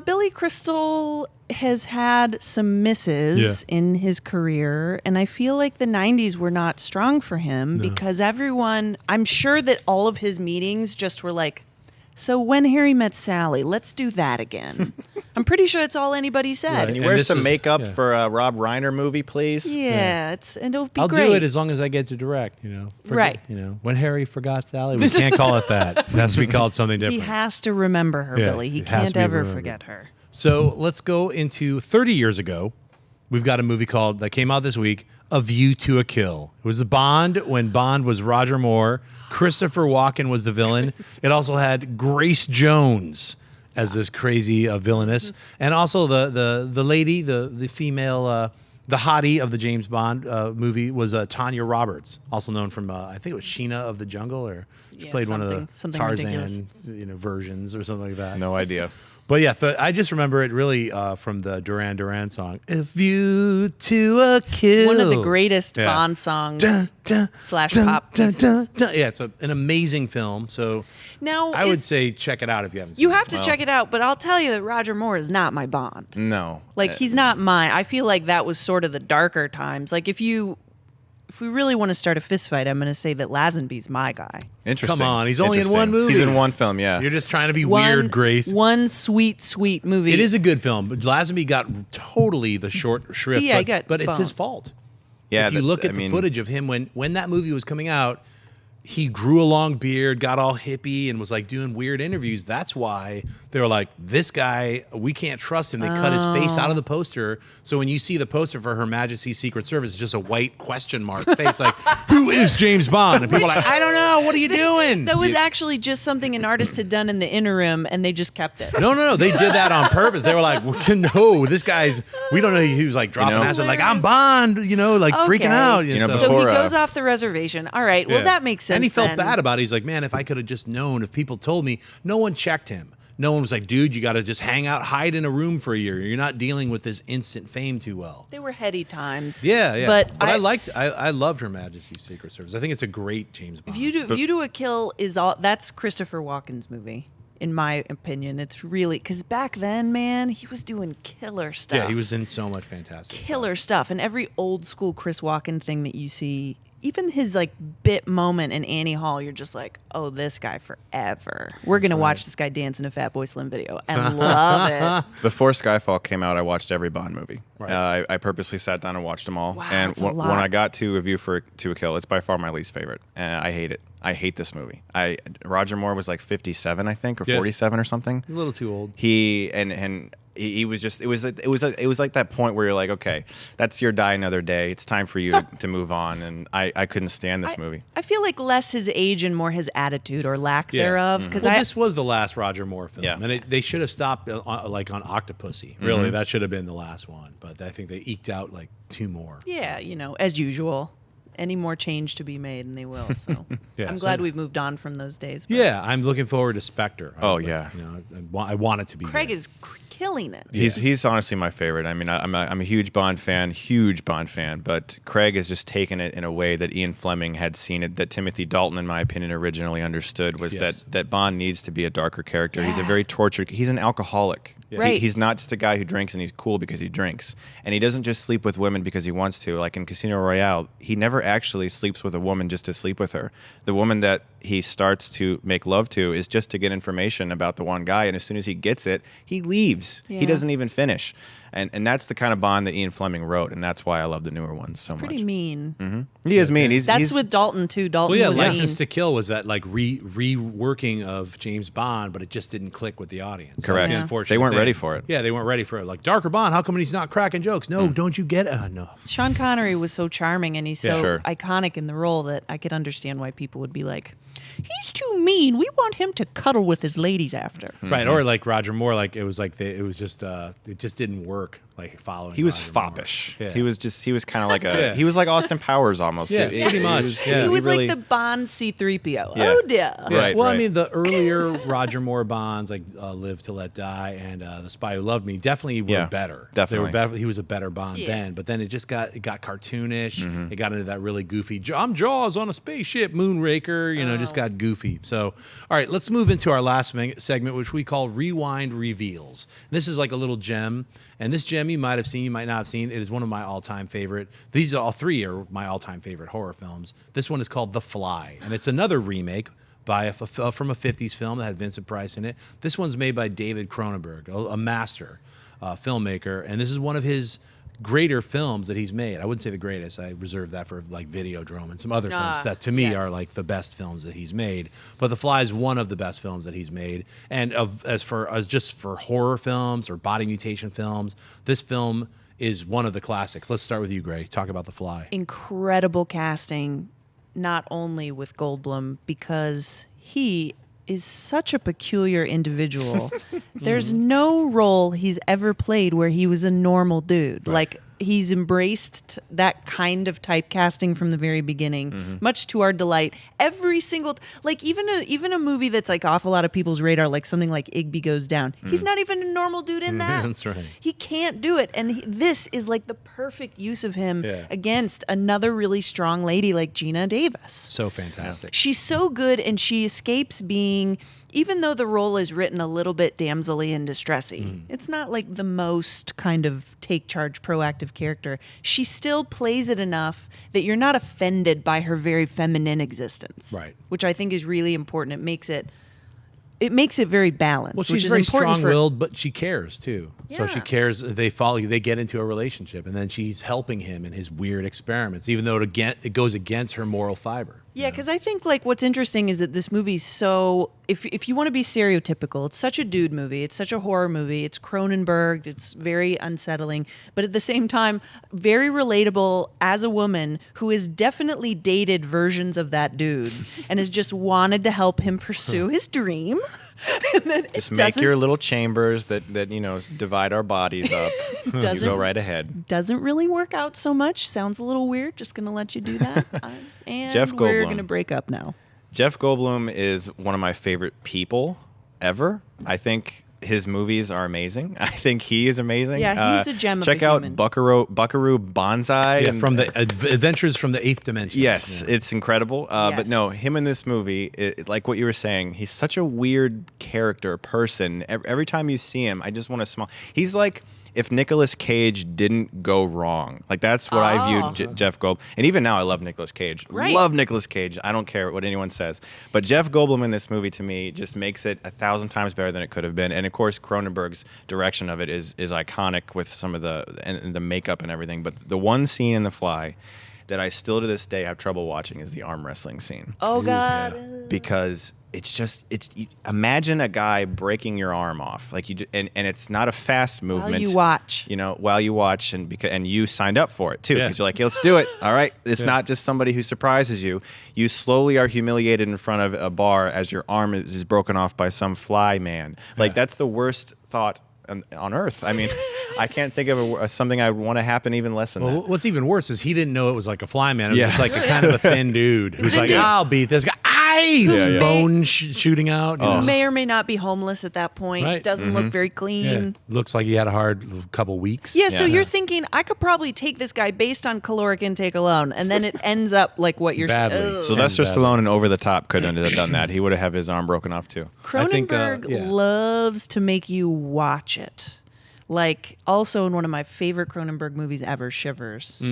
Billy Crystal has had some misses in his career, and I feel like the 90s were not strong for him because I'm sure that all of his meetings just were like, so When Harry Met Sally, let's do that again. I'm pretty sure it's all anybody said. Right. Can you And wear this some is- makeup yeah. for a Rob Reiner movie, please? Yeah, and it'll be I'll great. do it as long as I get to direct. Right. When Harry forgot Sally, we can't call it that. It has to be called something different. He has to remember her, Yes, Billy. He it has can't to be ever remembered. forget her. So let's go into 30 years ago. We've got a movie that came out this week, A View to a Kill. It was Bond when Bond was Roger Moore. Christopher Walken was the villain. It also had Grace Jones as this crazy villainess, and also the lady, the female, the hottie of the James Bond movie was Tanya Roberts, also known from I think it was Sheena of the Jungle, or she played one of the something Tarzan versions or something like that. No idea. But yeah, I just remember it really from the Duran Duran song, "A View to a Kill." One of the greatest Bond songs slash pop pieces. Yeah, it's an amazing film. So Now, I would say check it out if you haven't seen you it. have to check it out, but I'll tell you that Roger Moore is not my Bond. No. Like, he's not mine. I feel like that was sort of the darker times. Like, if we really want to start a fist fight, I'm going to say that Lazenby's my guy. Interesting. Come on, he's only in one movie. He's in one film, yeah. You're just trying to be weird, Grace. One sweet, sweet movie. It is a good film, but Lazenby got totally the short shrift. Yeah, he got but it's his bumped. fault. Yeah, if you look at the footage of him when that movie was coming out, he grew a long beard, got all hippie, and was like doing weird interviews. That's why they were like, this guy, we can't trust him. They cut his face out of the poster. So when you see the poster for Her Majesty's Secret Service, it's just a white question mark face, like, who is James Bond? And people are like, I don't know. What are you doing? That was actually just something an artist had done in the interim, and they just kept it. No. They did that on purpose. They were like, no, this guy's, we don't know. He was like dropping acid, like, I'm Bond, like freaking out. So he goes off the reservation. All right. Well, that makes sense. And he felt then. bad about it. He's like, man, if I could have just known, if people told me, no one checked him. No one was like, dude, you got to just hang out, hide in a room for a year. You're not dealing with this instant fame too well. They were heady times. Yeah. But I loved Her Majesty's Secret Service. I think it's a great James Bond. View to a Kill that's Christopher Walken's movie, in my opinion. It's really, because back then, man, he was doing killer stuff. Yeah, he was in so much fantastic killer stuff. And every old school Chris Walken thing that you see, even his like bit moment in Annie Hall, you're just like, oh, this guy forever. We're gonna watch this guy dance in a Fatboy Slim video and love it. Before Skyfall came out, I watched every Bond movie. Right. I purposely sat down and watched them all. Wow, and that's a when lot. I got to A View to a Kill, it's by far my least favorite. And I hate it. I hate this movie. Roger Moore was like 57, I think, or 47 or something. A little too old. He was just it was like that point where you're like, okay, that's your die another day. It's time for you to move on. And I couldn't stand this movie. I feel like less his age and more his attitude or lack thereof. Because this was the last Roger Moore film, Yeah. and they should have stopped like on Octopussy. Really, that should have been the last one. But I think they eked out like 2 more. yeah, as usual. Any more change to be made, and they will. So Yeah, I'm so- glad we've moved on from those days. but Yeah, I'm looking forward to Spectre. Oh, yeah. I want it to be. Craig good. is killing it. He's honestly my favorite. I mean, I'm a huge Bond fan, but Craig has just taken it in a way that Ian Fleming had seen it, that Timothy Dalton, in my opinion, originally understood, was Yes. that Bond needs to be a darker character. He's a Yeah. very tortured, he's an alcoholic. Right. He's not just a guy who drinks and he's cool because he drinks. And he doesn't just sleep with women because he wants to. Like in Casino Royale, he never actually sleeps with a woman just to sleep with her. The woman that he starts to make love to is just to get information about the one guy. And as soon as he gets it, he leaves. Yeah. He doesn't even finish. And that's the kind of Bond that Ian Fleming wrote. And that's why I love the newer ones so Pretty much. mean. He is mean. That's with Dalton too. Dalton Well, yeah, was License mean. to Kill was that like reworking of James Bond, but it just didn't click with the audience. Correct. That's the Yeah. unfortunate They weren't thing. ready for it. Yeah, they weren't ready for it. Like darker Bond, how come he's not cracking jokes? No, don't you get it? No. Sean Connery was so charming and he's so Sure. iconic in the role that I could understand why people would be like, he's too mean. We want him to cuddle with his ladies after. Right, or like Roger Moore, like it was it just didn't work. Like following. He was Roger Moore. foppish. Yeah. He was kind of like Yeah. he was like Austin Powers almost. Yeah, pretty much. Yeah. He was really- like the Bond C-3PO. Yeah. Oh dear. Yeah. Right, Well, I right. mean, the earlier Roger Moore Bonds, like Live to Let Die and The Spy Who Loved Me, definitely were Yeah, better. definitely. They were better. He was a better Bond Yeah. then, but then it got cartoonish. Mm-hmm. It got into that really goofy. I'm Jaws on a spaceship, Moonraker. Just got goofy. So, all right, let's move into our last segment, which we call Rewind Reveals. This is like a little gem, and this gem you might have seen, you might not have seen. It is one of my all-time favorite. These all 3 are my all-time favorite horror films. This one is called The Fly, and it's another remake by from a 50s film that had Vincent Price in it. This one's made by David Cronenberg, a master filmmaker, and this is one of his greater films that he's made. I wouldn't say the greatest. I reserve that for like Videodrome and some other films that to me yes. are like the best films that he's made. But The Fly is one of the best films that he's made. And as just for horror films or body mutation films, this film is one of the classics. Let's start with you, Grae. Talk about The Fly. Incredible casting, not only with Goldblum, because he is such a peculiar individual. There's no role he's ever played where he was a normal dude. Right. Like, he's embraced that kind of typecasting from the very beginning, much to our delight. Every single, like even a movie that's like off a lot of people's radar, like something like Igby Goes Down. He's not even a normal dude in that. That's right. He can't do it, and this is like the perfect use of him Yeah. against another really strong lady like Gina Davis. So fantastic. She's so good, and she escapes being, even though the role is written a little bit damsel-y and distressy, it's not like the most kind of take charge, proactive character. She still plays it enough that you're not offended by her very feminine existence. Right. Which I think is really important. It makes it very balanced. Well, which she's is very important strong-willed, but she cares too. So she Yeah. cares. They get into a relationship, and then she's helping him in his weird experiments, even though it goes against her moral fiber. Yeah, because I think like what's interesting is that this movie's so, if you want to be stereotypical, it's such a dude movie, it's such a horror movie, it's Cronenberg, it's very unsettling, but at the same time, very relatable as a woman who has definitely dated versions of that dude and has just wanted to help him pursue his dream. And then Just it make doesn't- your little chambers that divide our bodies up. You Doesn't- go right ahead. doesn't really work out so much. Sounds a little weird. Just gonna let you do that. And Jeff we're Goldblum. gonna break up now. Jeff Goldblum is one of my favorite people ever. I think his movies are amazing. I think he is amazing. Yeah, he's a gem of Check a out human. Buckaroo Banzai. Yeah, and- from the Adventures from the Eighth Dimension. Yes, Yeah. it's incredible. But Yes. no, him in this movie, like what you were saying, he's such a weird character, person. Every time you see him, I just want to smile. He's like, if Nicolas Cage didn't go wrong. Like that's what I viewed Jeff Goldblum. And even now I love Nicolas Cage. Right. Love Nicolas Cage. I don't care what anyone says. But Jeff Goldblum in this movie to me just makes it 1,000 times better than it could have been. And of course Cronenberg's direction of it is iconic with some of the makeup and everything. But the one scene in The Fly that I still to this day have trouble watching is the arm wrestling scene. Oh God! Because imagine a guy breaking your arm off, like and it's not a fast movement. While you watch, while you watch, and you signed up for it too, because you're like, hey, let's do it. All right, it's not just somebody who surprises you. You slowly are humiliated in front of a bar as your arm is broken off by some fly man. Like that's the worst thought on earth. I mean, I can't think of something I would want to happen even less than that. What's even worse is he didn't know it was like a fly man. It was just like a kind of a thin dude who's like, I'll beat this guy. Bone shooting out. Who may or may not be homeless at that point. Right. Doesn't look very clean. Yeah. Looks like he had a hard couple weeks. Yeah, so you're thinking, I could probably take this guy based on caloric intake alone, and then it ends up like what you're saying. Sylvester Stallone and Over the Top could have done that. He would have had his arm broken off too. Cronenberg loves to make you watch it. Like, also in one of my favorite Cronenberg movies ever, Shivers.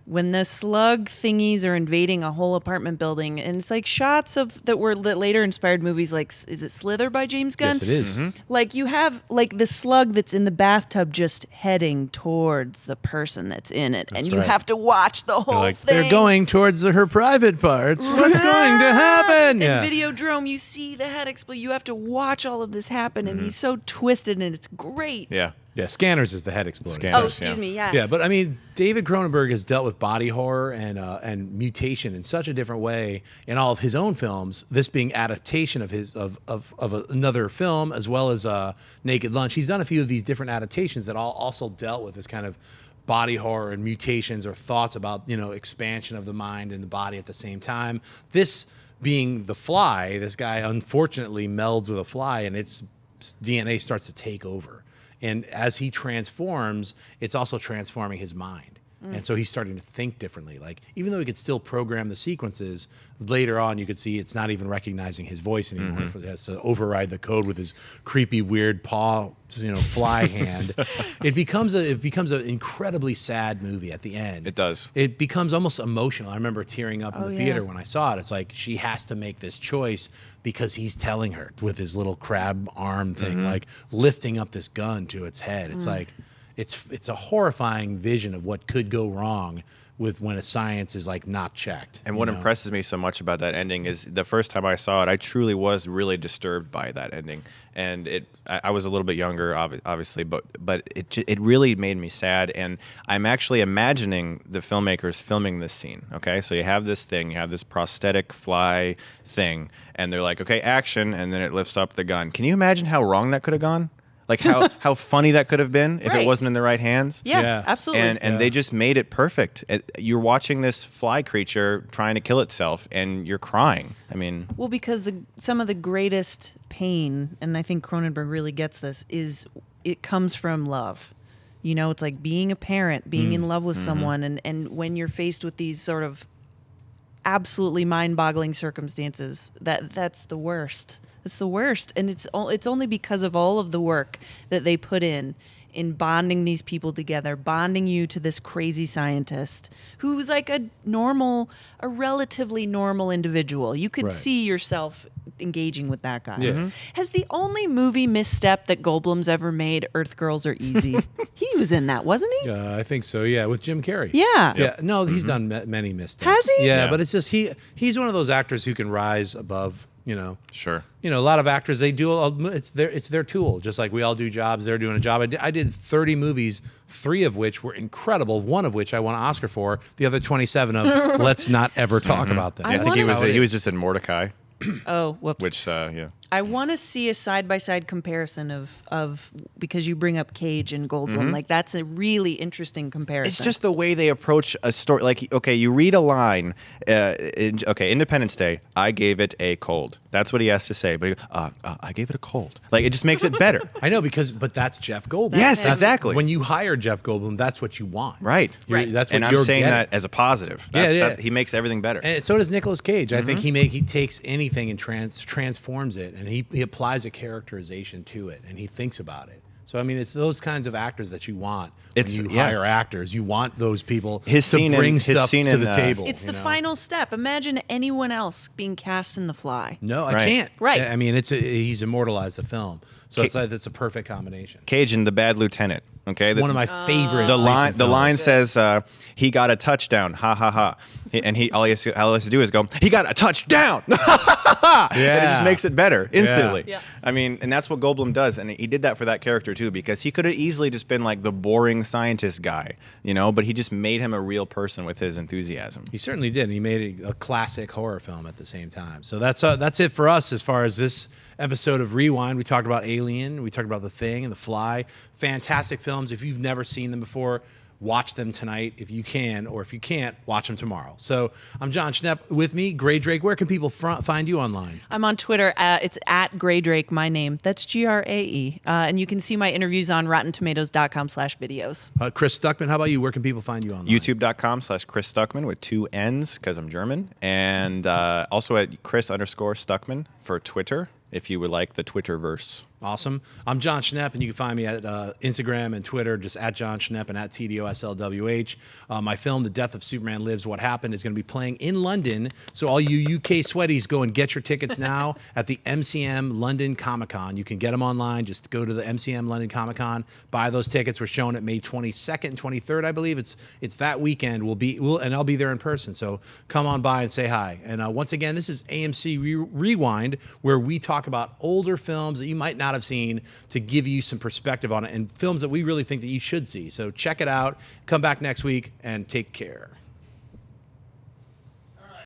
When the slug thingies are invading a whole apartment building, and it's like shots that later inspired movies like, is it Slither by James Gunn? Yes, it is. Like you have like the slug that's in the bathtub just heading towards the person that's in it, and you have to watch the whole thing. They're going towards her private parts. What's going to happen? In Videodrome, you see the head explode. You have to watch all of this happen, and he's so twisted, and it's great. Yeah, Scanners is the head exploding. Excuse me, yes. Yeah, but I mean, David Cronenberg has dealt with body horror and mutation in such a different way in all of his own films. This being adaptation of his of another film, as well as Naked Lunch. He's done a few of these different adaptations that all also dealt with this kind of body horror and mutations or thoughts about expansion of the mind and the body at the same time. This being The Fly, this guy unfortunately melds with a fly, and its DNA starts to take over. And as he transforms, it's also transforming his mind. And so he's starting to think differently. Like, even though he could still program the sequences, later on you could see it's not even recognizing his voice anymore. It has to override the code with his creepy, weird paw, fly hand. It becomes an incredibly sad movie at the end. It does. It becomes almost emotional. I remember tearing up in the theater when I saw it. It's like she has to make this choice because he's telling her with his little crab arm thing, like lifting up this gun to its head. It's like, it's a horrifying vision of what could go wrong with when a science is like not checked. And what impresses me so much about that ending is the first time I saw it, I truly was really disturbed by that ending. And I was a little bit younger, obviously, but it really made me sad. And I'm actually imagining the filmmakers filming this scene. Okay, so you have this thing, you have this prosthetic fly thing, and they're like, okay, action, and then it lifts up the gun. Can you imagine how wrong that could have gone? Like how funny that could have been if it wasn't in the right hands. Yeah. Absolutely. And they just made it perfect. You're watching this fly creature trying to kill itself, and you're crying. I mean, well, because some of the greatest pain, and I think Cronenberg really gets this, is it comes from love. It's like being a parent, being in love with someone, and when you're faced with these sort of absolutely mind-boggling circumstances, that's the worst. It's the worst, and it's only because of all of the work that they put in bonding these people together, bonding you to this crazy scientist who's like a relatively normal individual. You could see yourself engaging with that guy. Yeah. Has the only movie misstep that Goldblum's ever made, Earth Girls Are Easy? He was in that, wasn't he? I think so, yeah, with Jim Carrey. Yeah. Yeah, no, he's done many missteps. Has he? Yeah, but it's just he's one of those actors who can rise above, Sure. A lot of actors, they do, it's their tool. Just like we all do jobs, they're doing a job. I did 30 movies, 3 of which were incredible, 1 of which I won an Oscar for, the other 27 of let's not ever talk about them. I think he was just in Mordecai. Oh, whoops. Which, I want to see a side-by-side comparison of because you bring up Cage and Goldblum. Like, that's a really interesting comparison. It's just the way they approach a story. Like, okay, you read a line. Independence Day, I gave it a cold. That's what he has to say. But he, I gave it a cold. Like, it just makes it better. I know, but that's Jeff Goldblum. Yes, exactly. When you hire Jeff Goldblum, that's what you want. Right. That's what and I'm saying that as a positive. He makes everything better. And so does Nicolas Cage. I think he takes anything and transforms it, and he applies a characterization to it, and he thinks about it. So I mean, it's those kinds of actors that you want. When It's- you yeah. hire actors, you want those people His to scene in- bring his stuff scene to in, the table. It's you the know? final step. Imagine anyone else being cast in The Fly. No, I Right. can't. Right. I mean, he's immortalized the film, so it's a perfect combination. Cajun, the bad lieutenant. Okay, It's one of my favorite. The line, recent the line films. says, "He got a touchdown." Ha ha ha! And all he has to do is go, "He got a touchdown!" And it just makes it better instantly. Yeah. I mean, and that's what Goldblum does, and he did that for that character too, because he could have easily just been like the boring scientist guy, but he just made him a real person with his enthusiasm. He certainly did. He made a classic horror film at the same time. So that's it for us as far as this episode of Rewind. We talked about Alien. We talked about The Thing and The Fly. Fantastic films. If you've never seen them before, watch them tonight if you can, or if you can't, watch them tomorrow. So I'm Jon Schnepp. With me, Grae Drake. Where can people find you online? I'm on Twitter. It's at Grae Drake, my name. That's Grae. And you can see my interviews on RottenTomatoes.com/videos. Chris Stuckmann, how about you? Where can people find you online? YouTube.com/Chris Stuckmann with 2 N's because I'm German. And also at Chris_Stuckmann for Twitter if you would like the Twitterverse. Awesome. I'm Jon Schnepp, and you can find me at Instagram and Twitter, just at Jon Schnepp and at TDOSLWH. My film, The Death of Superman Lives, What Happened, is going to be playing in London. So all you UK sweaties, go and get your tickets now at the MCM London Comic Con. You can get them online. Just go to the MCM London Comic Con, buy those tickets. We're showing it May 22nd and 23rd, I believe. It's that weekend. And I'll be there in person. So come on by and say hi. And once again, this is AMC Rewind, where we talk about older films that you might not have seen to give you some perspective on it, and films that we really think that you should see. So check it out. Come back next week and take care.